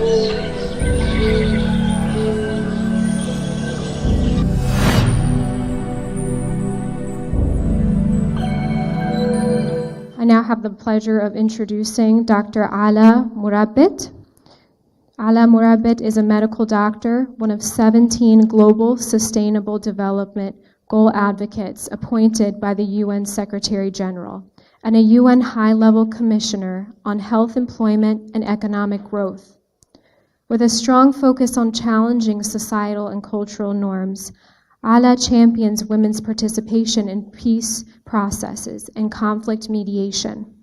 I now have the pleasure of introducing Dr. Alaa Murabit. Alaa Murabit is a medical doctor, one of 17 global sustainable development goal advocates appointed by the UN Secretary General, and a UN high-level commissioner on health, employment, and economic growth. With a strong focus on challenging societal and cultural norms, Alaa champions women's participation in peace processes and conflict mediation.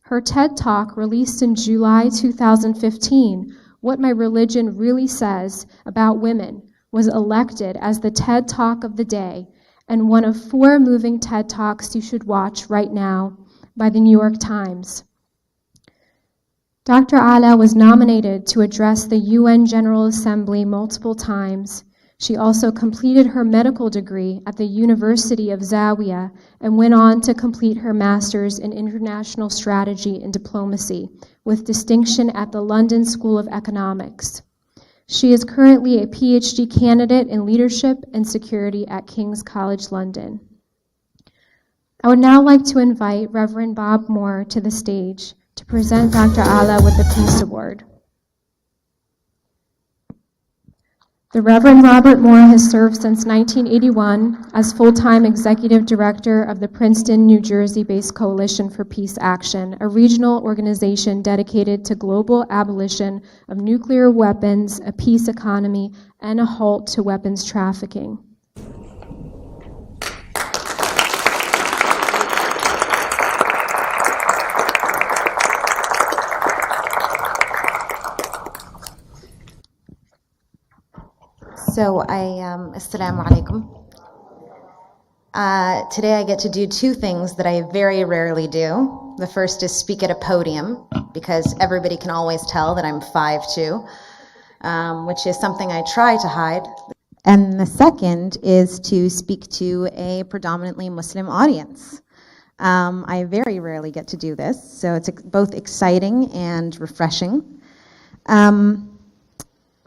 Her TED Talk, released in July 2015, What My Religion Really Says About Women, was elected as the TED Talk of the day and one of 4 moving TED Talks you should watch right now by the New York Times. Dr. Alaa was nominated to address the UN General Assembly multiple times. She also completed her medical degree at the University of Zawia and went on to complete her master's in international strategy and diplomacy with distinction at the London School of Economics. She is currently a Ph.D. candidate in leadership and security at King's College London. I would now like to invite Reverend Bob Moore to the stage to present Dr. Alaa with the Peace Award. The Reverend Robert Moore has served since 1981 as full-time executive director of the Princeton, New Jersey-based Coalition for Peace Action, a regional organization dedicated to global abolition of nuclear weapons, a peace economy, and a halt to weapons trafficking. So Assalamu alaikum. Today I get to do 2 things that I very rarely do. The first is speak at a podium, because everybody can always tell that I'm 5'2", which is something I try to hide. And the second is to speak to a predominantly Muslim audience. I very rarely get to do this, so it's both exciting and refreshing.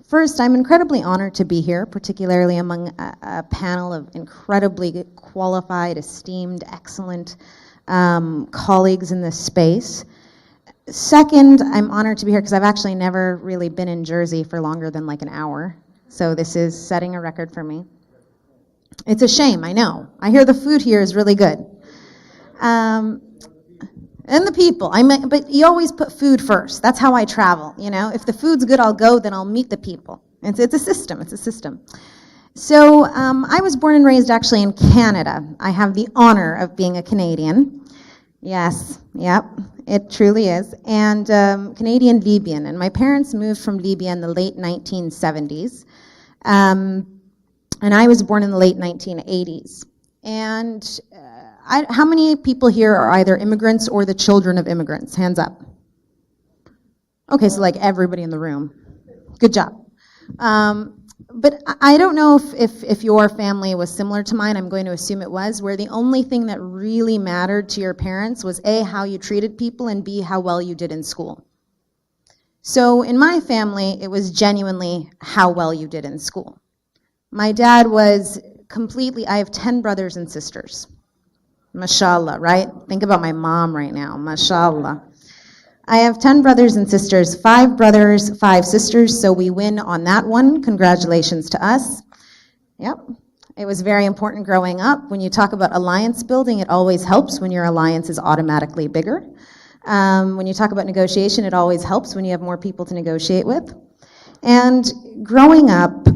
First, I'm incredibly honored to be here, particularly among a panel of incredibly qualified, esteemed, excellent colleagues in this space. Second, I'm honored to be here because I've actually never really been in Jersey for longer than like an hour. So this is setting a record for me. It's a shame, I know. I hear the food here is really good. And the people, but you always put food first. That's how I travel, you know. If the food's good, I'll go, then I'll meet the people. It's a system. So I was born and raised actually in Canada. I have the honor of being a Canadian. Yes, yep, it truly is. And Canadian Libyan. And my parents moved from Libya in the late 1970s. And I was born in the late 1980s. And how many people here are either immigrants or the children of immigrants? Hands up. Okay, so like everybody in the room. Good job. But I don't know if your family was similar to mine. I'm going to assume it was, where the only thing that really mattered to your parents was A, how you treated people, and B, how well you did in school. So in my family, it was genuinely how well you did in school. My dad was I have 10 brothers and sisters. Mashallah, right? Think about my mom right now, mashallah. I have 10 brothers and sisters, 5 brothers, 5 sisters, so we win on that one. Congratulations to us. Yep. It was very important growing up. When you talk about alliance building, it always helps when your alliance is automatically bigger. When you talk about negotiation, it always helps when you have more people to negotiate with. And growing up,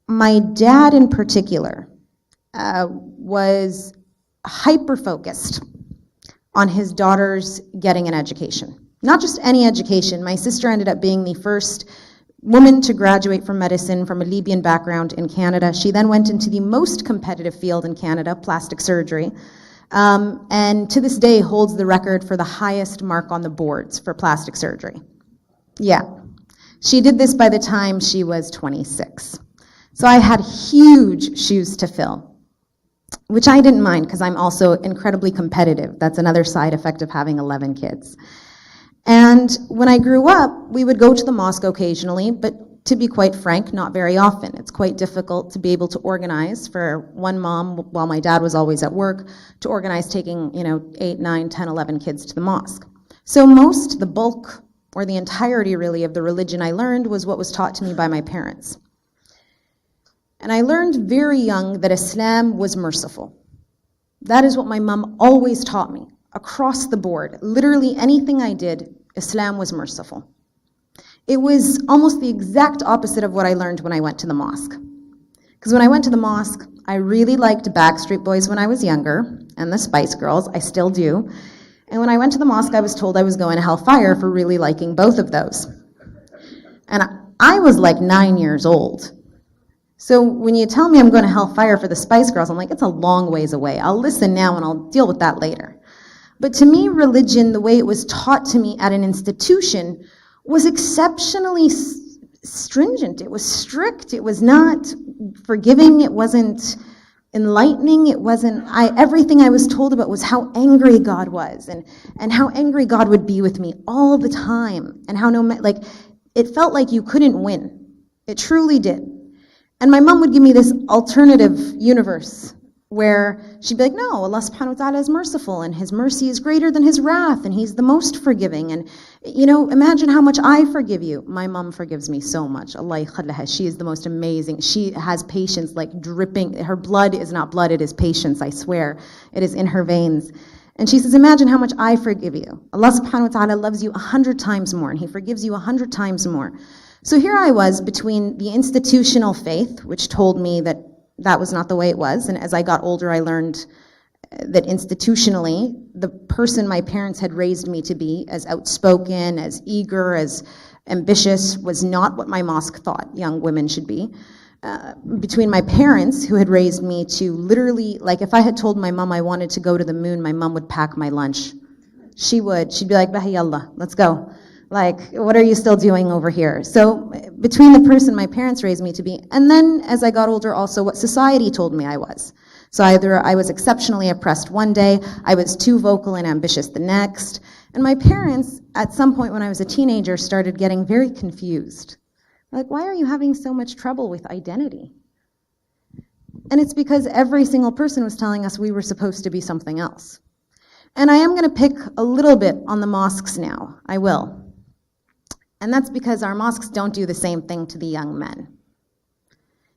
my dad in particular was hyper-focused on his daughters getting an education. Not just any education. My sister ended up being the first woman to graduate from medicine from a Libyan background in Canada. She then went into the most competitive field in Canada, plastic surgery, and to this day holds the record for the highest mark on the boards for plastic surgery. Yeah. She did this by the time she was 26. So I had huge shoes to fill, which I didn't mind because I'm also incredibly competitive. That's another side effect of having 11 kids. And And when I grew up, we would go to the mosque occasionally, but to be quite frank, not very often. It's quite difficult to be able to organize for one mom, while my dad was always at work, to organize taking, 8, 9, 10, 11 kids to the mosque. So the bulk, or the entirety really, of the religion I learned was what was taught to me by my parents. And I learned very young that Islam was merciful. That is what my mom always taught me, across the board. Literally anything I did, Islam was merciful. It was almost the exact opposite of what I learned when I went to the mosque. Because when I went to the mosque, I really liked Backstreet Boys when I was younger, and the Spice Girls, I still do. And when I went to the mosque, I was told I was going to hellfire for really liking both of those. And I was like 9 years old. So when you tell me I'm going to hellfire for the Spice Girls, I'm like, it's a long ways away. I'll listen now and I'll deal with that later. But to me, religion, the way it was taught to me at an institution, was exceptionally stringent. It was strict. It was not forgiving. It wasn't enlightening. It wasn't, everything I was told about was how angry God was and how angry God would be with me all the time, and how it felt like you couldn't win. It truly did. And my mom would give me this alternative universe where she'd be like, no, Allah subhanahu wa ta'ala is merciful, and His mercy is greater than His wrath, and He's the most forgiving. And, imagine how much I forgive you. My mom forgives me so much. Allah yakhallaha. She is the most amazing. She has patience like dripping. Her blood is not blood, it is patience, I swear. It is in her veins. And she says, imagine how much I forgive you. Allah subhanahu wa ta'ala loves you 100 times more, and He forgives you 100 times more. So here I was between the institutional faith, which told me that was not the way it was. And as I got older, I learned that institutionally, the person my parents had raised me to be, as outspoken, as eager, as ambitious, was not what my mosque thought young women should be. Between my parents, who had raised me to literally, like if I had told my mom I wanted to go to the moon, my mom would pack my lunch. She'd be like, Bahi Allah, let's go. Like, what are you still doing over here? So between the person my parents raised me to be, and then as I got older also what society told me I was. So either I was exceptionally oppressed one day, I was too vocal and ambitious the next. And my parents, at some point when I was a teenager, started getting very confused. Like, why are you having so much trouble with identity? And it's because every single person was telling us we were supposed to be something else. And I am going to pick a little bit on the mosques now. I will. And that's because our mosques don't do the same thing to the young men.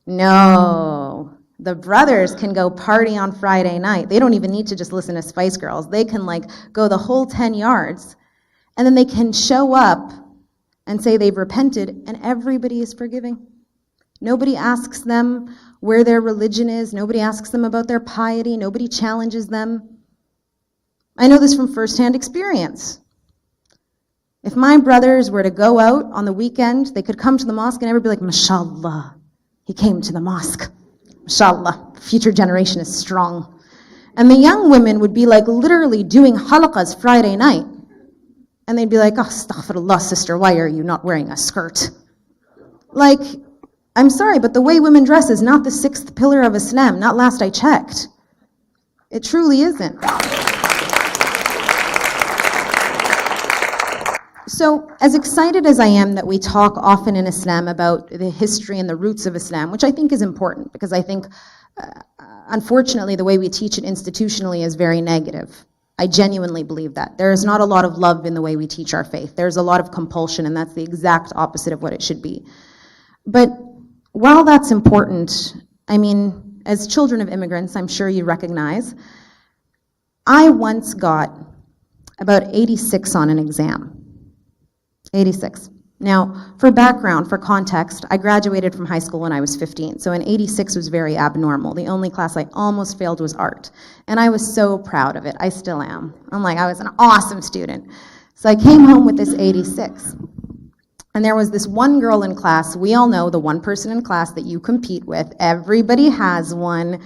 No, the brothers can go party on Friday night. They don't even need to just listen to Spice Girls. They can go the whole 10 yards, and then they can show up and say they've repented, and everybody is forgiving. Nobody asks them where their religion is. Nobody asks them about their piety. Nobody challenges them. I know this from firsthand experience. If my brothers were to go out on the weekend, they could come to the mosque and everybody would be like, mashallah, he came to the mosque. Mashallah, the future generation is strong. And the young women would be literally doing halaqas Friday night. And they'd be like, oh, astaghfirullah, sister, why are you not wearing a skirt? I'm sorry, but the way women dress is not the 6th pillar of Islam, not last I checked. It truly isn't. So, as excited as I am that we talk often in Islam about the history and the roots of Islam, which I think is important, because I think, unfortunately, the way we teach it institutionally is very negative. I genuinely believe that. There is not a lot of love in the way we teach our faith. There's a lot of compulsion, and that's the exact opposite of what it should be. But while that's important, as children of immigrants, I'm sure you recognize, I once got about 86 on an exam. 86. Now, for background, for context, I graduated from high school when I was 15, so an 86 was very abnormal. The only class I almost failed was art, and I was so proud of it. I still am. I was an awesome student. So I came home with this 86, and there was this one girl in class. We all know the one person in class that you compete with. Everybody has one.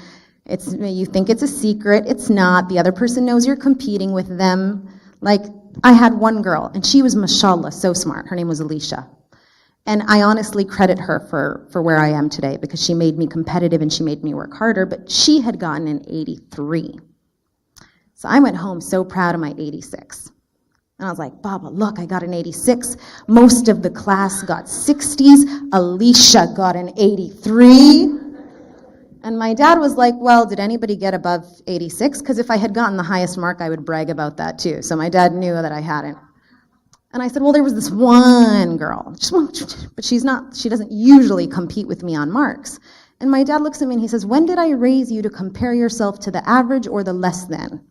You think it's a secret. It's not. The other person knows you're competing with them. I had one girl, and she was, mashallah, so smart. Her name was Alicia. And I honestly credit her for where I am today, because she made me competitive and she made me work harder, but she had gotten an 83. So I went home so proud of my 86. And I was like, Baba, look, I got an 86. Most of the class got 60s. Alicia got an 83. And my dad was like, well, did anybody get above 86? Because if I had gotten the highest mark, I would brag about that too. So my dad knew that I hadn't. And I said, well, there was this one girl, but she doesn't usually compete with me on marks. And my dad looks at me and he says, when did I raise you to compare yourself to the average or the less than?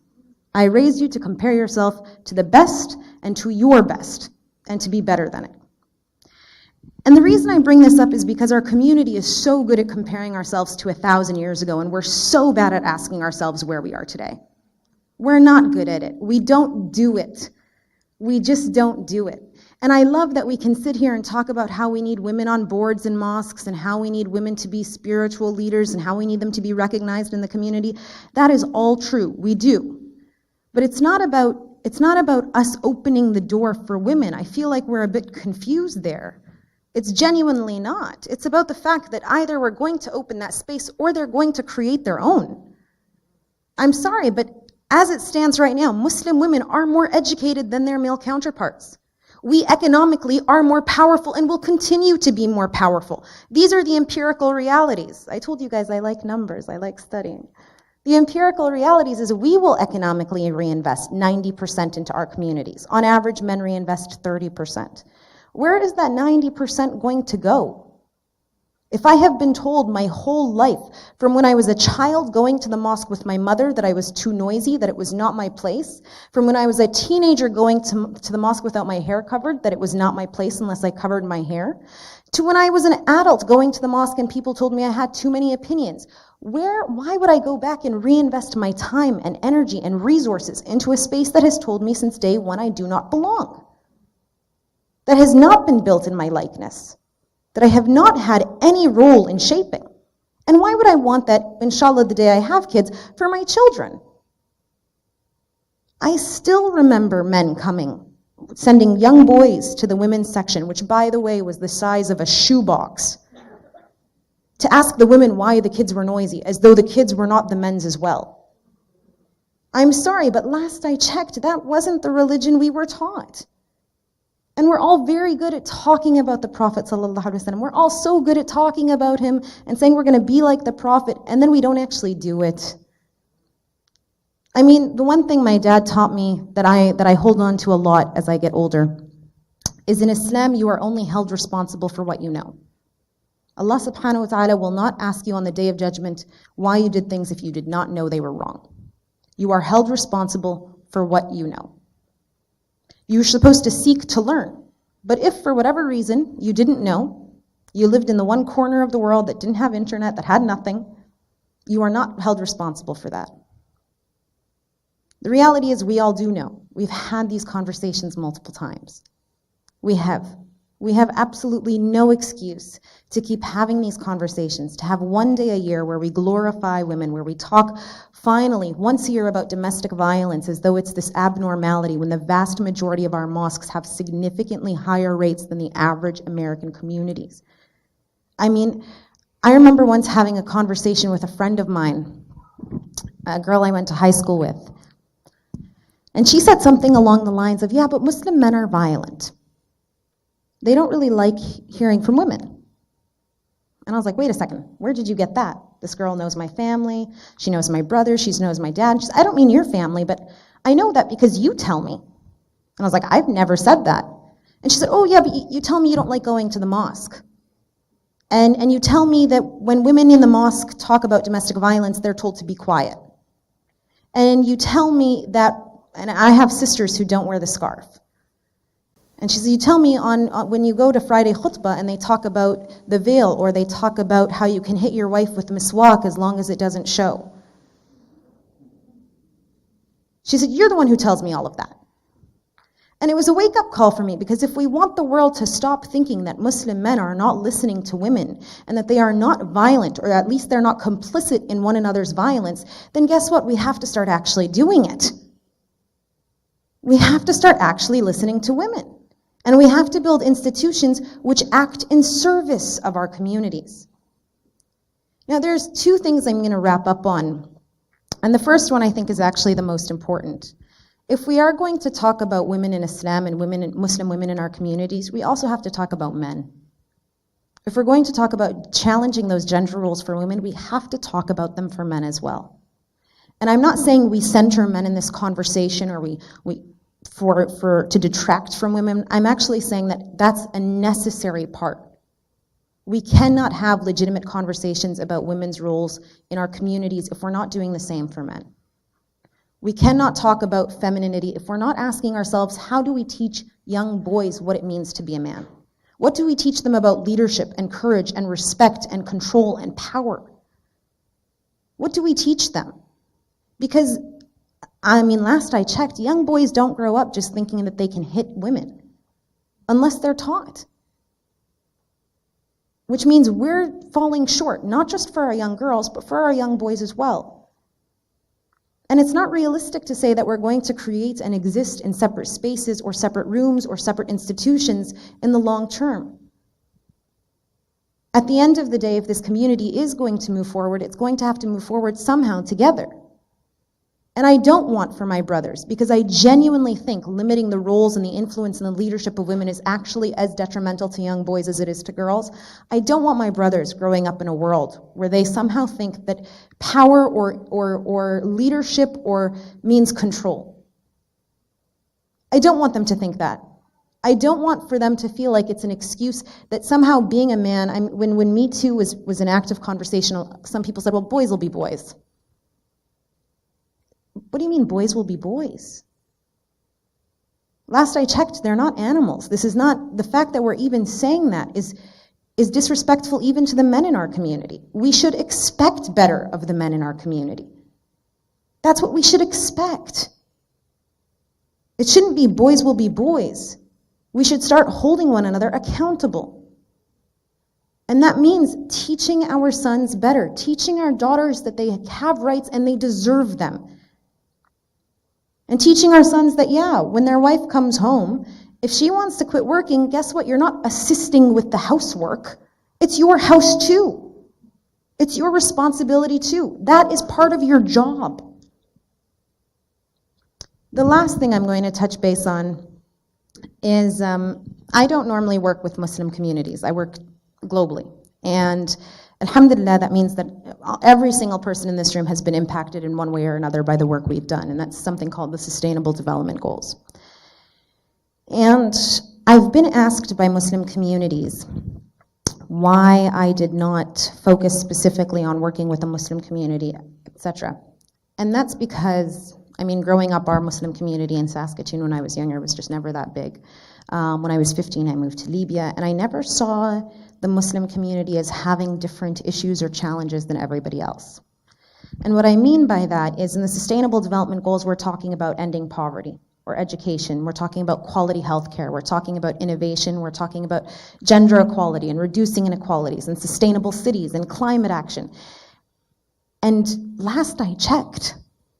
I raised you to compare yourself to the best and to your best and to be better than it. And the reason I bring this up is because our community is so good at comparing ourselves to 1,000 years ago, and we're so bad at asking ourselves where we are today. We're not good at it. We don't do it. We just don't do it. And I love that we can sit here and talk about how we need women on boards in mosques and how we need women to be spiritual leaders and how we need them to be recognized in the community. That is all true. We do. But it's not about us opening the door for women. I feel like we're a bit confused there. It's genuinely not. It's about the fact that either we're going to open that space or they're going to create their own. I'm sorry, but as it stands right now, Muslim women are more educated than their male counterparts. We economically are more powerful and will continue to be more powerful. These are the empirical realities. I told you guys I like numbers, I like studying. The empirical realities is we will economically reinvest 90% into our communities. On average, men reinvest 30%. Where is that 90% going to go? If I have been told my whole life, from when I was a child going to the mosque with my mother that I was too noisy, that it was not my place, from when I was a teenager going to the mosque without my hair covered, that it was not my place unless I covered my hair, to when I was an adult going to the mosque and people told me I had too many opinions. Why would I go back and reinvest my time and energy and resources into a space that has told me since day one I do not belong? That has not been built in my likeness, that I have not had any role in shaping. And why would I want that, inshallah, the day I have kids, for my children? I still remember men coming, sending young boys to the women's section, which, by the way, was the size of a shoebox, to ask the women why the kids were noisy, as though the kids were not the men's as well. I'm sorry, but last I checked, that wasn't the religion we were taught. And we're all very good at talking about the Prophet ﷺ. We're all so good at talking about him and saying we're going to be like the Prophet, and then we don't actually do it. I mean, the one thing my dad taught me that I hold on to a lot as I get older is in Islam, you are only held responsible for what you know. Allah subhanahu wa ta'ala will not ask you on the Day of Judgment why you did things if you did not know they were wrong. You are held responsible for what you know. You're supposed to seek to learn. But if for whatever reason you didn't know, you lived in the one corner of the world that didn't have internet, that had nothing, you are not held responsible for that. The reality is we all do know. We've had these conversations multiple times. We have absolutely no excuse to keep having these conversations, to have one day a year where we glorify women, where we talk finally once a year about domestic violence as though it's this abnormality when the vast majority of our mosques have significantly higher rates than the average American communities. I mean, I remember once having a conversation with a friend of mine, a girl I went to high school with, and she said something along the lines of, yeah, but Muslim men are violent. They don't really like hearing from women. And I was like, wait a second, where did you get that? This girl knows my family, she knows my brother, she knows my dad. She said, I don't mean your family, but I know that because you tell me. And I was like, I've never said that. And she said, oh yeah, but you tell me you don't like going to the mosque. And you tell me that when women in the mosque talk about domestic violence, they're told to be quiet. And you tell me that, and I have sisters who don't wear the scarf. And she said, you tell me when you go to Friday khutbah and they talk about the veil, or they talk about how you can hit your wife with miswak as long as it doesn't show. She said, you're the one who tells me all of that. And it was a wake-up call for me, because if we want the world to stop thinking that Muslim men are not listening to women and that they are not violent, or at least they're not complicit in one another's violence, then guess what? We have to start actually doing it. We have to start actually listening to women. And we have to build institutions which act in service of our communities. Now, there's two things I'm going to wrap up on. And the first one I think is actually the most important, If we are going to talk about women in Islam and Muslim women in our communities, we also have to talk about men. If we're going to talk about challenging those gender roles for women, we have to talk about them for men as well. And I'm not saying we center men in this conversation or to detract from women. I'm actually saying that that's a necessary part. We cannot have legitimate conversations about women's roles in our communities if we're not doing the same for men. We cannot talk about femininity if we're not asking ourselves, how do we teach young boys what it means to be a man? What do we teach them about leadership and courage and respect and control and power? What do we teach them? Because, last I checked, young boys don't grow up just thinking that they can hit women unless they're taught. Which means we're falling short, not just for our young girls, but for our young boys as well. And it's not realistic to say that we're going to create and exist in separate spaces or separate rooms or separate institutions in the long term. At the end of the day, if this community is going to move forward, it's going to have to move forward somehow together. And I don't want for my brothers, because I genuinely think limiting the roles and the influence and the leadership of women is actually as detrimental to young boys as it is to girls. I don't want my brothers growing up in a world where they somehow think that power or leadership or means control. I don't want them to think that. I don't want for them to feel like it's an excuse that somehow being a man, when Me Too was an active conversation, some people said, well, boys will be boys. What do you mean boys will be boys? Last I checked, they're not animals. This is not, the fact that we're even saying that is disrespectful even to the men in our community. We should expect better of the men in our community. That's what we should expect. It shouldn't be boys will be boys. We should start holding one another accountable. And that means teaching our sons better, teaching our daughters that they have rights and they deserve them. And teaching our sons that, when their wife comes home, if she wants to quit working, guess what? You're not assisting with the housework. It's your house too. It's your responsibility too. That is part of your job. The last thing I'm going to touch base on is I don't normally work with Muslim communities. I work globally. And alhamdulillah, that means that every single person in this room has been impacted in one way or another by the work we've done, and that's something called the Sustainable Development Goals. And I've been asked by Muslim communities why I did not focus specifically on working with a Muslim community, etc. And that's because, growing up, our Muslim community in Saskatoon when I was younger was just never that big. When I was 15, I moved to Libya, and I never saw the Muslim community as having different issues or challenges than everybody else. And what I mean by that is in the Sustainable Development Goals, we're talking about ending poverty or education. We're talking about quality healthcare. We're talking about innovation. We're talking about gender equality and reducing inequalities and sustainable cities and climate action. And last I checked,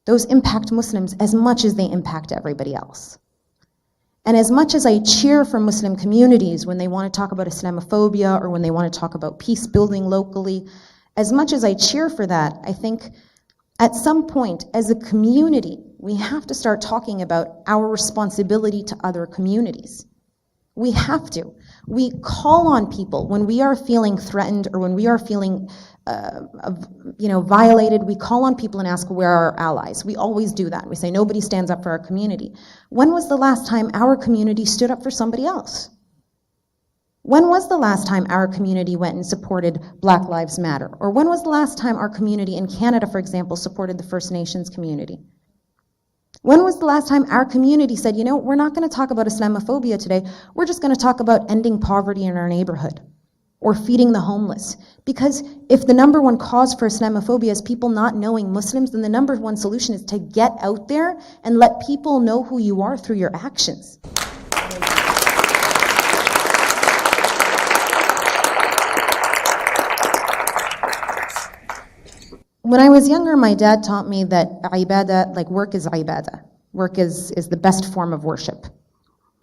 those impact Muslims as much as they impact everybody else. And as much as I cheer for Muslim communities when they want to talk about Islamophobia or when they want to talk about peace building locally, as much as I cheer for that, I think at some point as a community, we have to start talking about our responsibility to other communities. We have to. We call on people when we are feeling threatened or when we are feeling violated. We call on people and ask, where are our allies? We always do that. We say, nobody stands up for our community. When was the last time our community stood up for somebody else? When was the last time our community went and supported Black Lives Matter? Or when was the last time our community in Canada, for example, supported the First Nations community? When was the last time our community said, we're not going to talk about Islamophobia today, we're just going to talk about ending poverty in our neighborhood or feeding the homeless? Because if the number one cause for Islamophobia is people not knowing Muslims, then the number one solution is to get out there and let people know who you are through your actions. When I was younger, my dad taught me that ibadah, like work is ibadah. Work is the best form of worship.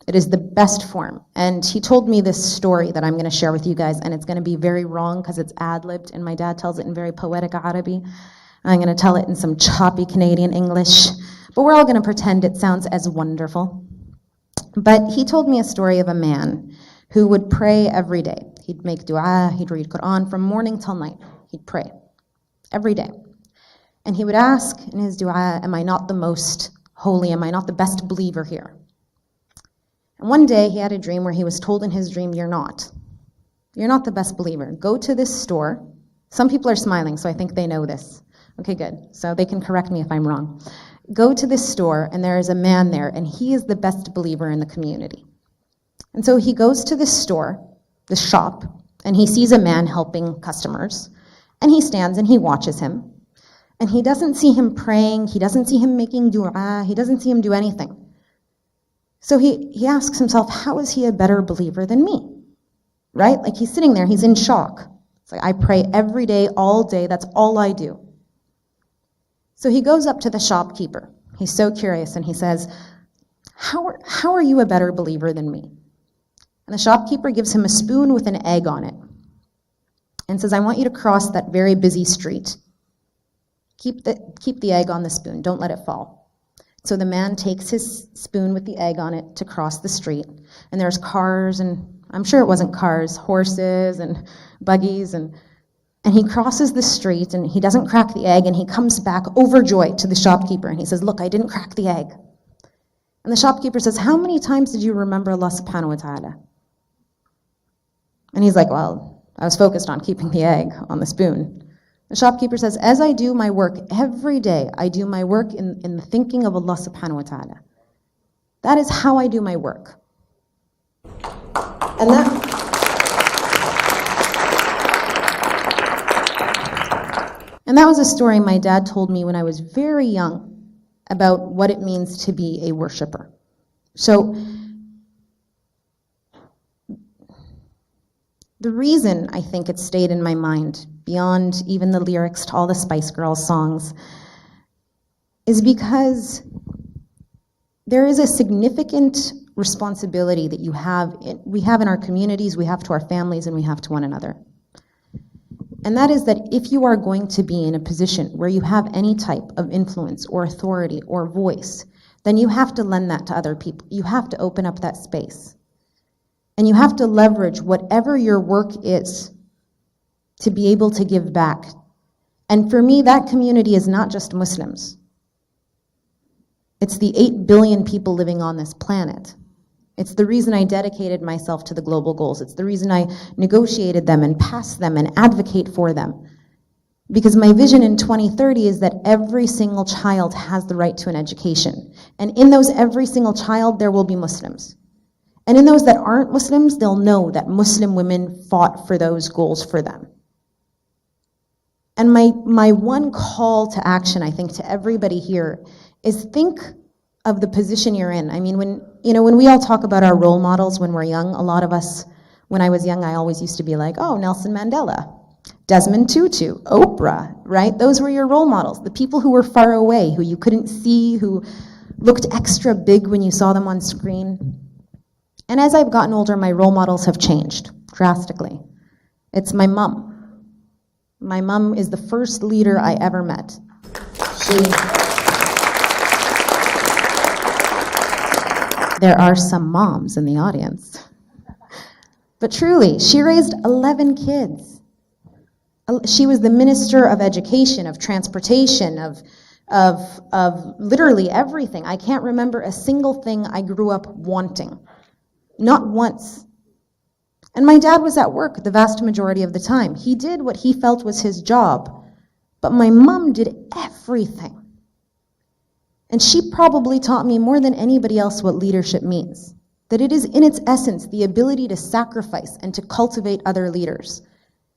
It is the best form. And he told me this story that I'm going to share with you guys, and it's going to be very wrong because it's ad-libbed, and my dad tells it in very poetic Arabic. I'm going to tell it in some choppy Canadian English, but we're all going to pretend it sounds as wonderful. But he told me a story of a man who would pray every day. He'd make dua, he'd read Quran from morning till night. He'd pray every day. And he would ask in his dua, am I not the most holy? Am I not the best believer here? And one day he had a dream where he was told in his dream, you're not. You're not the best believer. Go to this store. Some people are smiling, so I think they know this. Okay, good. So they can correct me if I'm wrong. Go to this store, and there is a man there, and he is the best believer in the community. And so he goes to this store, this shop, and he sees a man helping customers, and he stands and he watches him. And he doesn't see him praying, he doesn't see him making dua, he doesn't see him do anything. So he asks himself, how is he a better believer than me? Right? Like he's sitting there, he's in shock. It's like, I pray every day, all day, that's all I do. So he goes up to the shopkeeper. He's so curious, and he says, how are you a better believer than me? And the shopkeeper gives him a spoon with an egg on it and says, I want you to cross that very busy street. Keep the egg on the spoon. Don't let it fall. So the man takes his spoon with the egg on it to cross the street. And there's cars, and I'm sure it wasn't cars, horses and buggies. And he crosses the street, and he doesn't crack the egg, and he comes back overjoyed to the shopkeeper. And he says, look, I didn't crack the egg. And the shopkeeper says, how many times did you remember Allah subhanahu wa ta'ala? And he's like, well, I was focused on keeping the egg on the spoon. The shopkeeper says, as I do my work every day, I do my work in the thinking of Allah subhanahu wa ta'ala. That is how I do my work. And that was a story my dad told me when I was very young about what it means to be a worshiper. So the reason I think it stayed in my mind, beyond even the lyrics to all the Spice Girls songs, is because there is a significant responsibility that we have in our communities, we have to our families, and we have to one another. And that is that if you are going to be in a position where you have any type of influence or authority or voice, then you have to lend that to other people. You have to open up that space. And you have to leverage whatever your work is to be able to give back. And for me, that community is not just Muslims. It's the 8 billion people living on this planet. It's the reason I dedicated myself to the global goals. It's the reason I negotiated them and passed them and advocate for them. Because my vision in 2030 is that every single child has the right to an education. And in those every single child, there will be Muslims. And in those that aren't Muslims, they'll know that Muslim women fought for those goals for them. And my one call to action, I think, to everybody here is think of the position you're in. I mean, when we all talk about our role models when we're young, a lot of us, when I was young, I always used to be like, oh, Nelson Mandela, Desmond Tutu, Oprah, right? Those were your role models, the people who were far away, who you couldn't see, who looked extra big when you saw them on screen. And as I've gotten older, my role models have changed drastically. It's my mom. My mom is the first leader I ever met. There are some moms in the audience. But truly, she raised 11 kids. She was the Minister of Education, of Transportation, of literally everything. I can't remember a single thing I grew up wanting. Not once. And my dad was at work the vast majority of the time. He did what he felt was his job. But my mom did everything. And she probably taught me more than anybody else what leadership means. That it is in its essence the ability to sacrifice and to cultivate other leaders.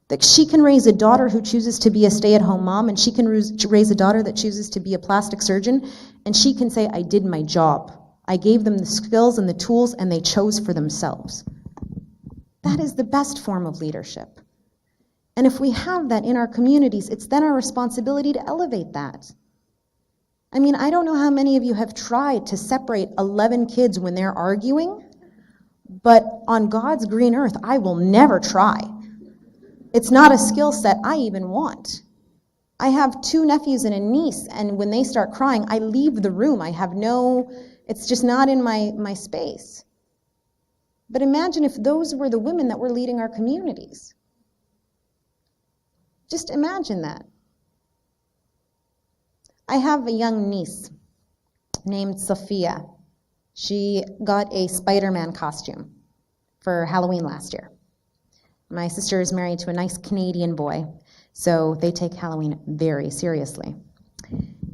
That she can raise a daughter who chooses to be a stay-at-home mom, and she can raise a daughter that chooses to be a plastic surgeon, and she can say, I did my job. I gave them the skills and the tools, and they chose for themselves. That is the best form of leadership. And if we have that in our communities, it's then our responsibility to elevate that. I mean, I don't know how many of you have tried to separate 11 kids when they're arguing, but on God's green earth, I will never try. It's not a skill set I even want. I have 2 nephews and a niece, and when they start crying, I leave the room. It's just not in my space. But imagine if those were the women that were leading our communities. Just imagine that. I have a young niece named Sophia. She got a Spider-Man costume for Halloween last year. My sister is married to a nice Canadian boy, so they take Halloween very seriously.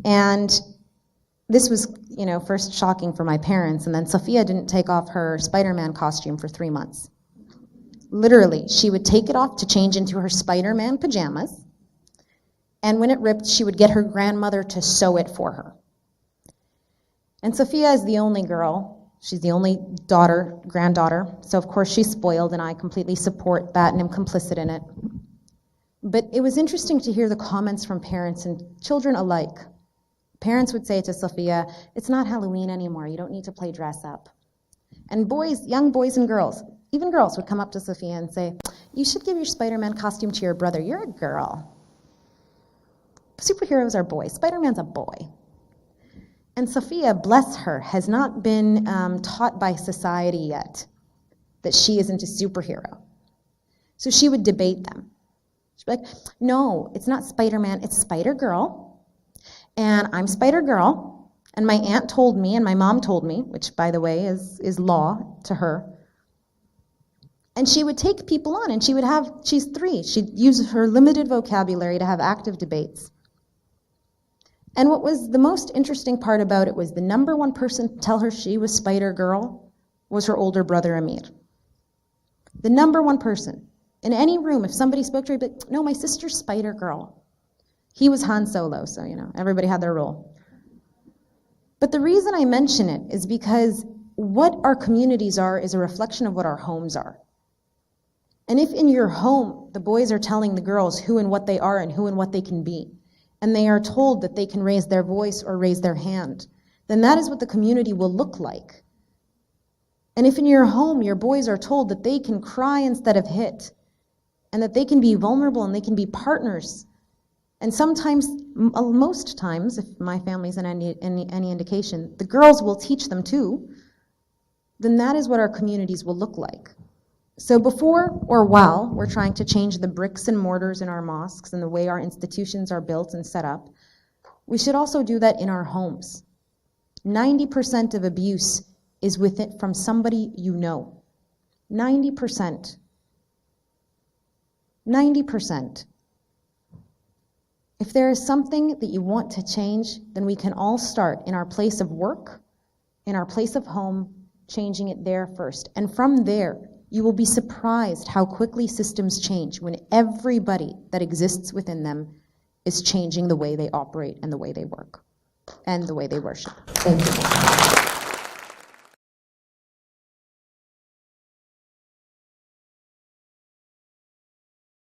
And this was, first shocking for my parents, and then Sophia didn't take off her Spider-Man costume for 3 months. Literally, she would take it off to change into her Spider-Man pajamas, and when it ripped, she would get her grandmother to sew it for her. And Sophia is the only girl. She's the only granddaughter, so of course she's spoiled, and I completely support that and am complicit in it. But it was interesting to hear the comments from parents and children alike. Parents would say to Sophia, "It's not Halloween anymore, you don't need to play dress up." And young boys and girls, even girls would come up to Sophia and say, "You should give your Spider-Man costume to your brother, you're a girl. Superheroes are boys, Spider-Man's a boy." And Sophia, bless her, has not been taught by society yet that she isn't a superhero. So she would debate them. She'd be like, "No, it's not Spider-Man, it's Spider-Girl. And I'm Spider-Girl, and my aunt told me, and my mom told me," which, by the way, is law to her. And she would take people on, and she's 3. She'd use her limited vocabulary to have active debates. And what was the most interesting part about it was the number one person to tell her she was Spider-Girl was her older brother, Amir. The number one person. In any room, if somebody spoke to her, he'd be like, "No, my sister's Spider-Girl." He was Han Solo, so, everybody had their role. But the reason I mention it is because what our communities are is a reflection of what our homes are. And if in your home, the boys are telling the girls who and what they are and who and what they can be, and they are told that they can raise their voice or raise their hand, then that is what the community will look like. And if in your home, your boys are told that they can cry instead of hit, and that they can be vulnerable and they can be partners, and sometimes, most times, if my family's any indication, the girls will teach them too, then that is what our communities will look like. So before or while we're trying to change the bricks and mortars in our mosques and the way our institutions are built and set up, we should also do that in our homes. 90% of abuse is from somebody you know. 90%. 90%. If there is something that you want to change, then we can all start in our place of work, in our place of home, changing it there first. And from there, you will be surprised how quickly systems change when everybody that exists within them is changing the way they operate and the way they work and the way they worship. Thank you.